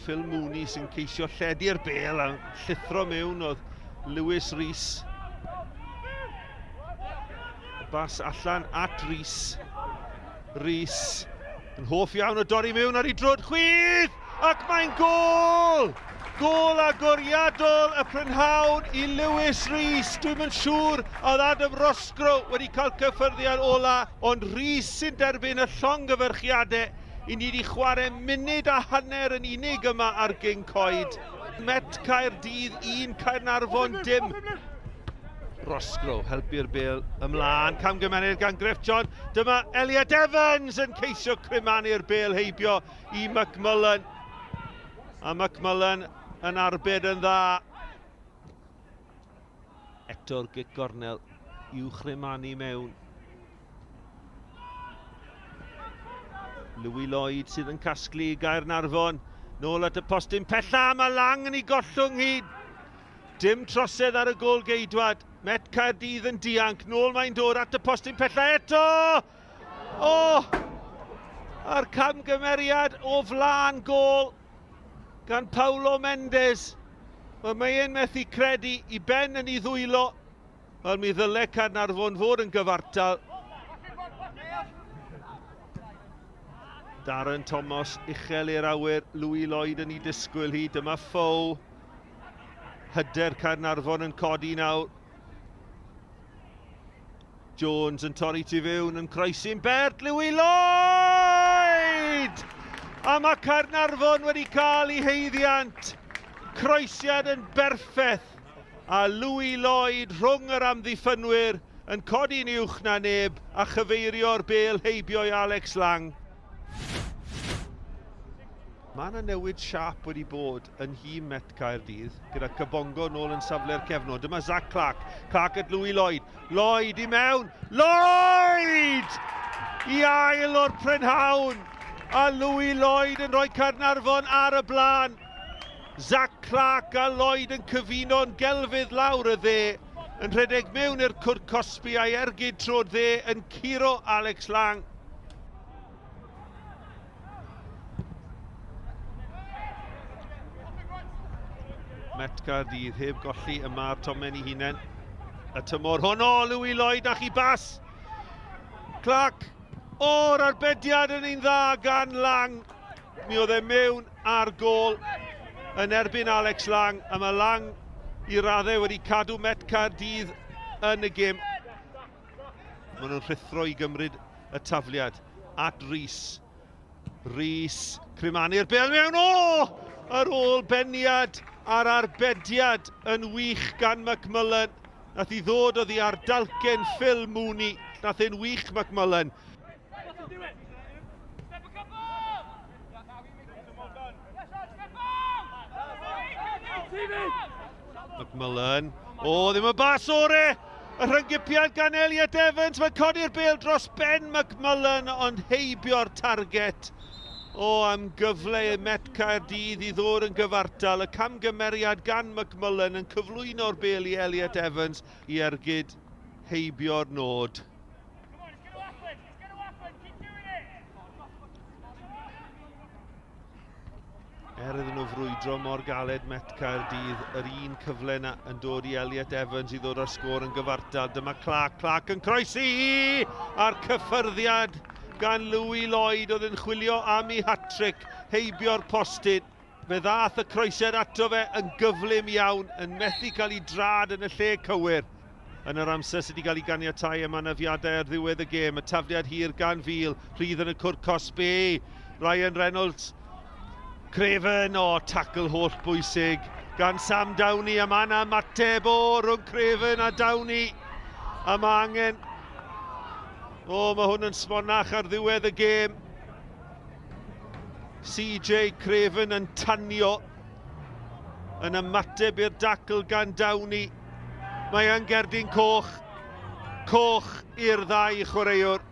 Phil Mooney sy'n ceisio lledu'r bêl a llithro mewn oedd Lewis Rhys. Bas allan at Rhys. Rhys yn hoff iawn o dorri mewn ar ei drod chwith ac mae'n gôl! Gôl agoriadol y prynhawn i Lewis Rhys. Dwi'm yn siŵr oedd Adam Rosgro wedi cael cyffyrddiad ola, ond Rhys sy'n derbyn y llongyfarchiadau. I ni wedi chwarae munud a hanner yn unig yma ar Gyn Coed. Met Caerdydd 1, Caernarfon dim. Rosgro helpu'r bêl ymlaen, camgymeriad gan Griff John. Dyma Elliot Evans yn ceisio crimanu'r bêl heibio i McMullen. A McMullen yn arbed yn dda. Eto'r gic gornel i'w chrymanu mewn. Louis Lloyd sydd yn casglu Caernarfon. Nôl at y postyn pella, mae Lang yn ei gollwng hyd. Dim trosedd ar y gôl geidwad. Met Caerdydd yn dianc. Nôl mae'n dod at y postyn pella eto! O! A'r camgymeriad o flaen gôl gan Paulo Mendes. Mae e'n methu credu i ben yn ei ddwylo. Wel, mi ddyle Caernarfon fod yn gyfartal. Darren Thomas uchel i'r awyr, Louis Lloyd yn ei disgwyl hi. Dyma Ffow. Hyder Caernarfon yn codi nawr. Jones yn torri tu fewn yn croesi'n bert. Louis Lloyd! A mae Caernarfon wedi cael ei heiddiant. Croesiad yn berffeth. A Louis Lloyd rhwng yr amddiffynwyr yn codi'n uwch na neb a chyfeirio'r bêl heibio i Alex Lang. Mae yna newid siap wedi bod yn hym Met Caerdydd gyda Cybongo nôl yn safle'r cefnod. Dyma Zach Clark. Clark at Louis Lloyd. Lloyd i mewn. Lloyd! I ail o'r prynhawn. A Louis Lloyd yn rhoi Caernarfon ar y blaen. Zach Clark a Lloyd yn cyfuno'n gelfydd lawr y dde. Yn rhedeg mewn i'r cwrt cosbi a'i ergyd tro'r dde yn curo Alex Lang. Met Caerdydd heb golli yma'r tomen i hunain. Y tymor honno, Louis Lloyd a chi bas. Clark, o'r arbediad yn un dda gan Lang. Mi oedd e mewn ar gôl yn erbyn Alex Lang. A mae Lang i raddau wedi cadw Met Caerdydd yn y gêm. Maen nhw'n rhithro i gymryd y tafliad at Rhys. Rhys, crimanu'r bêl mewn. O! Ar ôl beniad a'r arbediad yn wych gan McMullen. Nath i ddod oddi ar dalcen Phil Mooney. Nath e'n wych McMullen. McMullen. O, ddim y bas ore. Y rhyngipiad gan Elliot Evans. Mae'n codi'r bêl dros ben McMullen ond heibio'r target. O, am gyfle Met Caerdydd i ddod yn gyfartal. Y camgymeriad gan McMullen yn cyflwyno'r bêl i Elliot Evans i ergyd heibio'r nod. Iddyn nhw frwydro mor galed Met Caerdydd, yr un cyfle na yn dod i Elliot Evans i ddod o'r sgôr yn gyfartal. Dyma Clark, Clark yn croesi a'r cyffyrddiad gan Louis Lloyd oedd yn chwilio am ei hat-trick, heibio'r postyn. Fe ddath y croesiad ato fe yn gyflym iawn, yn methu cael ei drad yn y lle cywir. Yn yr amser sydd wedi cael ei ganiatáu am anafiadau ar ddiwedd y gêm, y tafliad hir gan Fil, rhydd yn y cwrt cosbi. Ryan Reynolds, Craven, o, tackle holl bwysig gan Sam Downey, a mae yna mateb o rhwng Craven a Downey. A mae angen... O, mae hwn yn smonach ar ddiwedd y gêm. CJ Craven yn tanio yn ymateb i'r dacl gan Downey. Mae yn gerdyn coch. Coch i'r ddau chwaraewr.